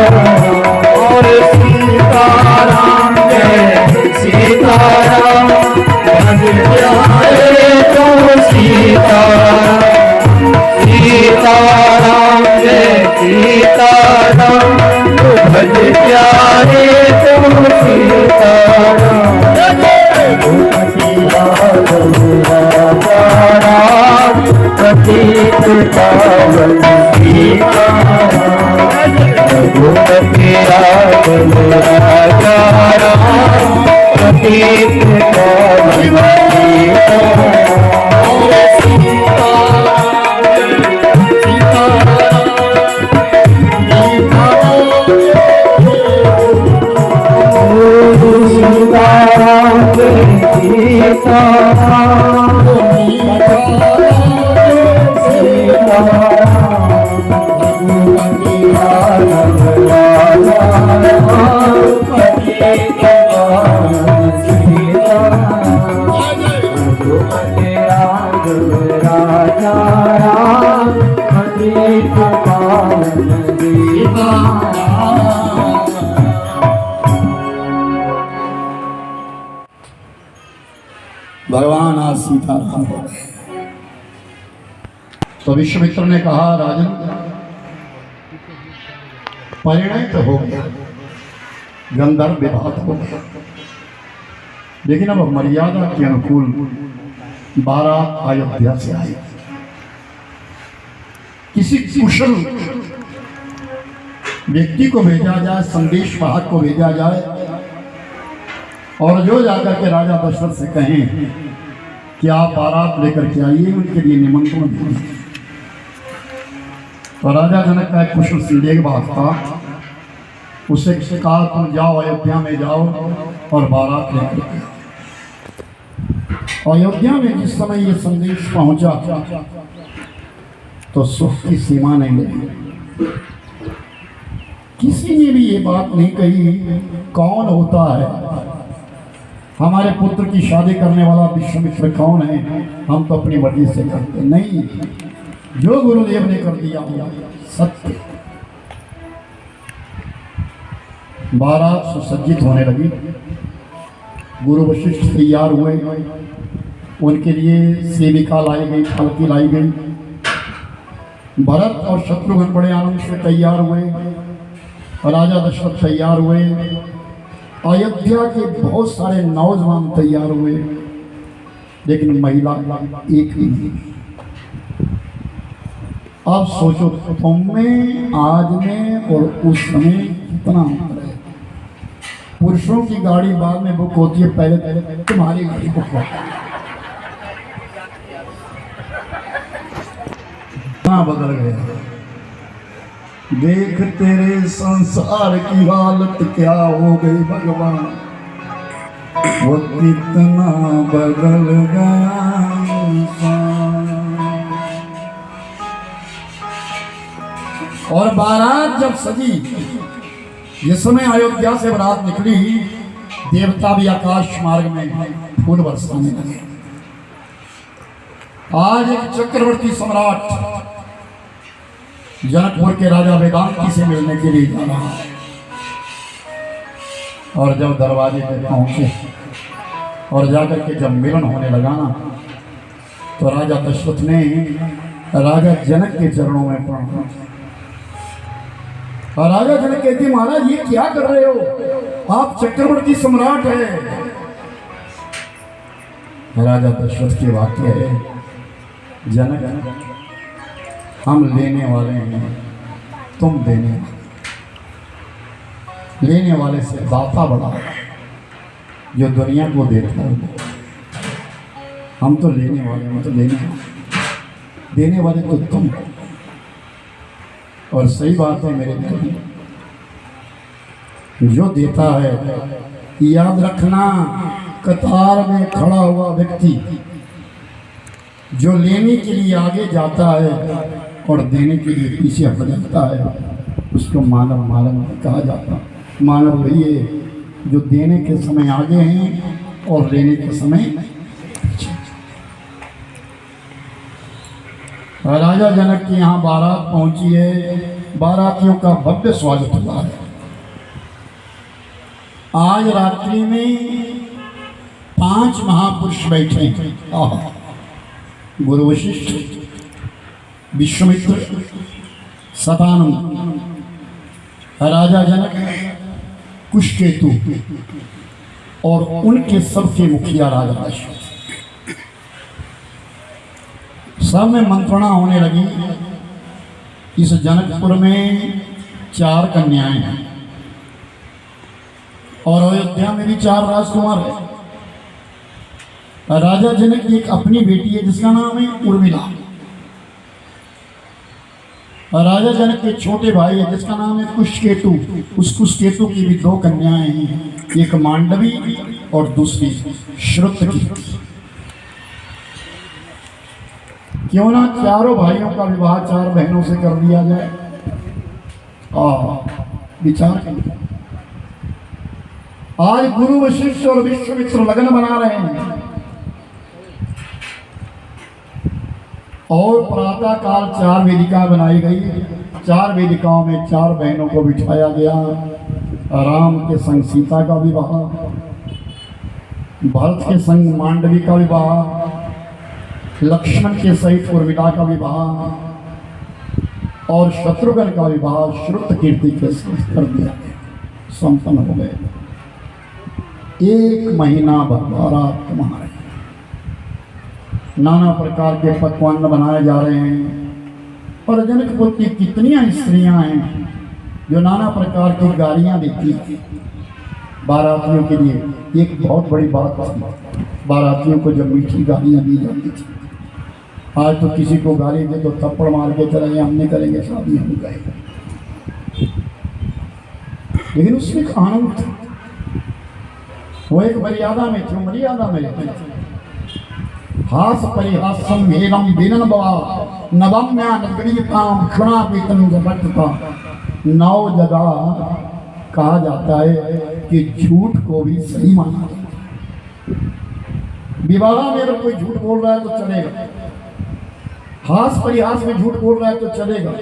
और सीता राम जय सीता राम, भज प्यारे तुम सीता राम, सीता राम जय सीता राम, भज प्यारे तुम सीता राम। रघुपति राघव राजा राम पतित पावन सीता राम, रघुपति राघव राजा राम पतित पावन सीता भगवान आज सीताराम हो गए। तो विश्वामित्र ने कहा राजन परिणय तो हो गया, गंधर्व विवाह हो गया, लेकिन अब मर्यादा के अनुकूल बारात अयोध्या से आई। किसी कुशल व्यक्ति को भेजा जाए, संदेश वाहक को भेजा जाए, और जो जाकर के राजा दशरथ से कहें कि आप बारात लेकर के आइए, उनके लिए निमंत्रण दें। तो राजा जनक का एक कुशल संदेह बात था, उससे कहा तुम जाओ अयोध्या में जाओ और बारात लेकर के। अयोध्या में जिस समय ये संदेश पहुंचा तो सुख की सीमा नहीं रही। किसी ने भी ये बात नहीं कही कौन होता है हमारे पुत्र की शादी करने वाला, विश्वामित्र कौन है, हम तो अपनी मर्जी से करते नहीं, जो गुरुदेव ने कर दिया सत्य। बारात सुसज्जित होने लगी, गुरु वशिष्ठ तैयार हुए, उनके लिए सेविका लाई गई, पालकी लाई गई। भरत और शत्रुघ्न बड़े आनंद से तैयार हुए, राजा दशरथ तैयार हुए, अयोध्या के बहुत सारे नौजवान तैयार हुए, लेकिन महिला एक ही थी। अब सोचो तुम में आज में और उस समय कितना अंतर है। पुरुषों की गाड़ी बाद में बुक होती है, पहले तुम्हारी गाड़ी बुक होती है। कितना बदल गया। देख तेरे संसार की हालत क्या हो गई भगवान, वो कितना बदल गया इंसान। और बारात जब सजी, जिस समय अयोध्या से बारात निकली, देवता भी आकाश मार्ग में फूल बरसाने लगे। आज एक चक्रवर्ती सम्राट जनकपुर के राजा वेदांती से मिलने के लिए जा रहा है, और जब दरवाजे पे पहुंचे और जाकर के जब मिलन होने लगा ना, तो राजा दशरथ ने राजा जनक के चरणों में प्रणाम। और राजा जनक कहते महाराज ये क्या कर रहे हो, आप चक्रवर्ती सम्राट है। राजा दशरथ की वाक्य है, जनक हम लेने वाले हैं, तुम देने वाले। लेने वाले से दाता बड़ा है, जो दुनिया को देता है। हम तो लेने वाले, हम तो देने वाले तो तुम हो। और सही बात है मेरे भाई, जो देता है, याद रखना, कतार में खड़ा हुआ व्यक्ति जो लेने के लिए आगे जाता है और देने के लिए पीछे हट जाता है, उसको मानव कहा जाता है। मानव वही है जो देने के समय आगे हैं और लेने के समय पीछे। राजा जनक की यहाँ बारात पहुंची है, बारातियों का भव्य स्वागत हुआ है। आज रात्रि में 5 महापुरुष बैठे हैं, गुरु वशिष्ठ, विश्वामित्र, सतानंद, राजा जनक, कुशकेतु और उनके सबके मुखिया राजा दशरथ। सब में मंत्रणा होने लगी। इस जनकपुर में 4 कन्याएं हैं और अयोध्या में भी 4 राजकुमार हैं। राजा जनक की एक अपनी बेटी है जिसका नाम है उर्मिला। राजा जनक के छोटे भाई है जिसका नाम है कुशकेतु। उस कुशकेतु की भी 2 कन्याएं हैं, एक मांडवी और दूसरी श्रुतकी। क्यों ना चारों भाइयों का विवाह 4 बहनों से कर दिया जाए। विचार करिए, आज गुरु वशिष्ठ और विश्वामित्र लगन बना रहे हैं और प्रातः काल 4 वेदिका बनाई गई। 4 वेदिकाओं में 4 बहनों को बिठाया गया। राम के संग सीता का विवाह, भरत के संग मांडवी का विवाह, लक्ष्मण के सहित उर्मिला का विवाह और शत्रुघ्न का विवाह श्रुत कीर्ति के साथ कर दिया गया, संपन्न हो गए। 1 महीना भर बारात तुम्हारे, नाना प्रकार के पकवान बनाए जा रहे हैं। और जनकपुर की कितनी स्त्रियां हैं जो नाना प्रकार की गालियां देती हैं बारातियों के लिए। एक बहुत बड़ी बात थी, बारातियों को जब मीठी गालियां दी जाती थी। आज तो किसी को गाली दे तो थप्पड़ मार के चले, हम नहीं करेंगे शादी, हम गए। लेकिन उसमें एक आनंद था, वो एक मर्यादा में थी, मर्यादा में रहती थी। हास परिहासम हेलम विनन बवा नवम्या नगरीताम क्षुणा पीतम जपटता। 9 जगह कहा जाता है कि झूठ को भी सही माना। विवाह में अगर कोई झूठ बोल रहा है तो चलेगा, हास परिहास में झूठ बोल रहा है तो चलेगा,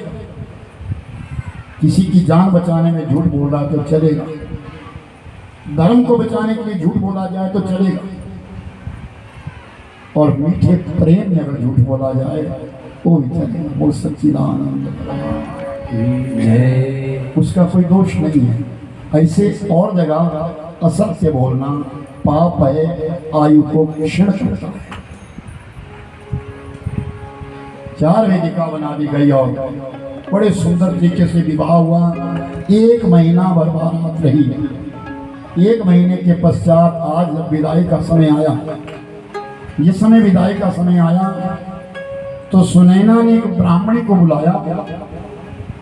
किसी की जान बचाने में झूठ बोल रहा है तो चलेगा, धर्म को बचाने के लिए झूठ बोला जाए तो चलेगा, और मीठे प्रेम में अगर झूठ बोला जाए वो भी चलेगा। वो सच्चिदानंद उसका कोई दोष नहीं है। ऐसे और जगह असत्य बोलना पाप है, आयु को क्षीण करता है। 4 वेदिका बना दी गई और बड़े सुंदर तरीके से विवाह हुआ। 1 महीना भर बारात रही है। 1 महीने के पश्चात आज जब विदाई का समय आया, जिस समय विदाई का समय आया तो सुनैना ने एक ब्राह्मणी को बुलाया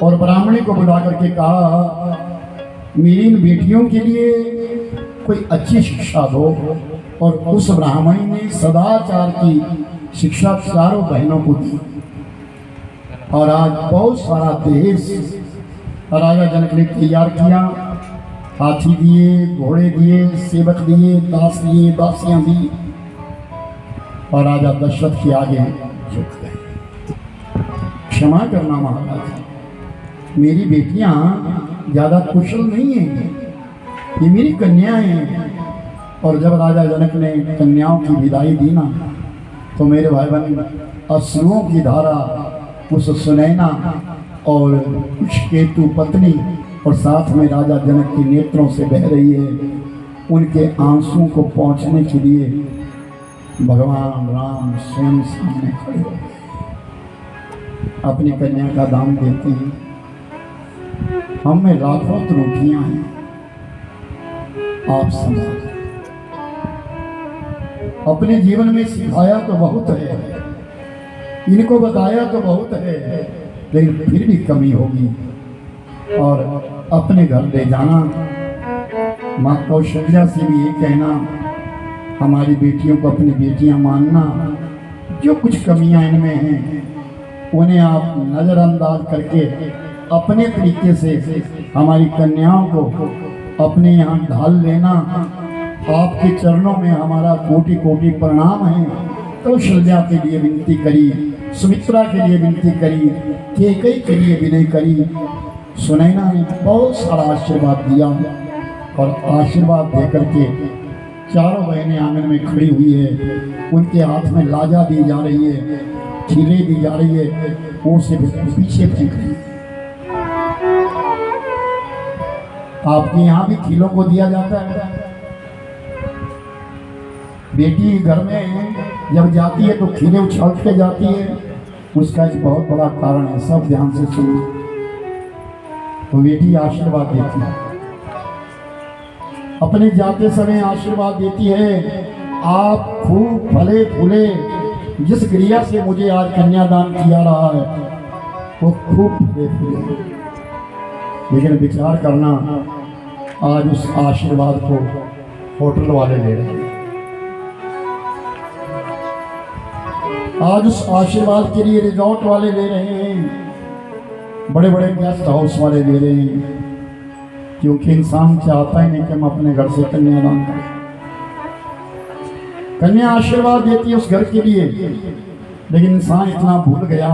और ब्राह्मणी को बुला करके कहा, मेरी इन बेटियों के लिए कोई अच्छी शिक्षा दो। और उस ब्राह्मणी ने सदाचार की शिक्षा चारों बहनों को दी। और आज बहुत सारा देश राजा जनक ने तैयार किया, हाथी दिए, घोड़े दिए, सेवक दिए, दास दिए, दासियां दी, और राजा दशरथ के आगे झुक गए। क्षमा करना महाराज, मेरी बेटियां ज्यादा कुशल नहीं हैं, ये मेरी कन्याएं हैं। और जब राजा जनक ने कन्याओं की विदाई दी ना, तो मेरे भाई बहन अश्रुओं की धारा उस सुनैना और कुछ केतु पत्नी और साथ में राजा जनक के नेत्रों से बह रही है। उनके आंसुओं को पहुंचने के लिए भगवान राम स्वयं सामने खड़े हो गए, अपनी कन्या का दान देते हैं। हम में लाखों त्रुटियां हैं, आप समझ। अपने जीवन में सिखाया तो बहुत है, इनको बताया तो बहुत है, लेकिन फिर भी कमी होगी। और अपने घर ले जाना, माँ कौशल्या से भी ये कहना, हमारी बेटियों को अपनी बेटियां मानना, जो कुछ कमियां इनमें हैं उन्हें आप नज़रअंदाज करके अपने तरीके से हमारी कन्याओं को अपने यहाँ ढाल लेना। आपके चरणों में हमारा कोटि कोटि प्रणाम है। कौशल्या के लिए विनती करी, सुमित्रा के लिए विनती करी, कैकेयी के लिए विनय करी। सुनैना ने बहुत सारा आशीर्वाद दिया और आशीर्वाद दे करके चारों बहनें आंगन में खड़ी हुई है। उनके हाथ में लाजा दी जा रही है, खीले दी जा रही है, वो से पीछे फेंक रही है। आपके यहाँ भी खीलों को दिया जाता है। बेटी घर में जब जाती है तो खीले उछाल के जाती है, उसका एक बहुत बड़ा कारण है, सब ध्यान से सुनिए। तो बेटी आशीर्वाद देती है, अपने जाते समय आशीर्वाद देती है, आप खूब फले फूले, जिस क्रिया से मुझे आज कन्यादान किया रहा है वो खूब फले फूले। लेकिन विचार करना, आज उस आशीर्वाद को होटल वाले ले रहे हैं, आज उस आशीर्वाद के लिए रिजॉर्ट वाले ले रहे हैं, बड़े बड़े गेस्ट हाउस वाले ले रहे हैं, क्योंकि इंसान चाहता ही नहीं कि हम अपने घर से कन्यादान करें। कन्या आशीर्वाद देती है उस घर के लिए, लेकिन इंसान इतना भूल गया,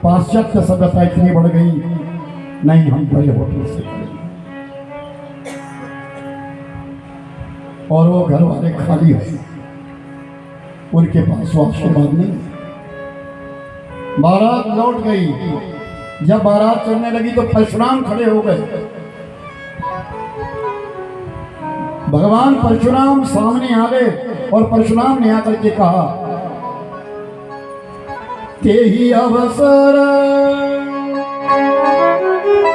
पाश्चात्य सभ्यता इतनी बढ़ गई, नहीं हम बड़े होटल से करेंगे। और वो घर वाले खाली हुए, उनके पास वो आशीर्वाद नहीं। बारात लौट गई, जब बारात चलने लगी तो परशुराम खड़े हो गए। भगवान परशुराम सामने आ गए और परशुराम ने आकर के कहा, ते ही अवसर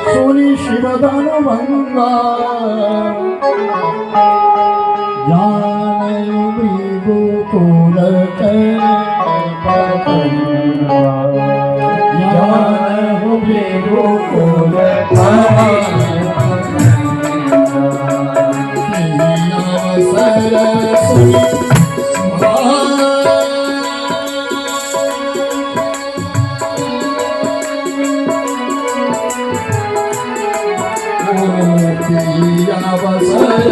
सुनी शिवदानु भंगा, जान मृगुकुल के पतंगा, जान मृगुकुल अवसर सुनी अवसर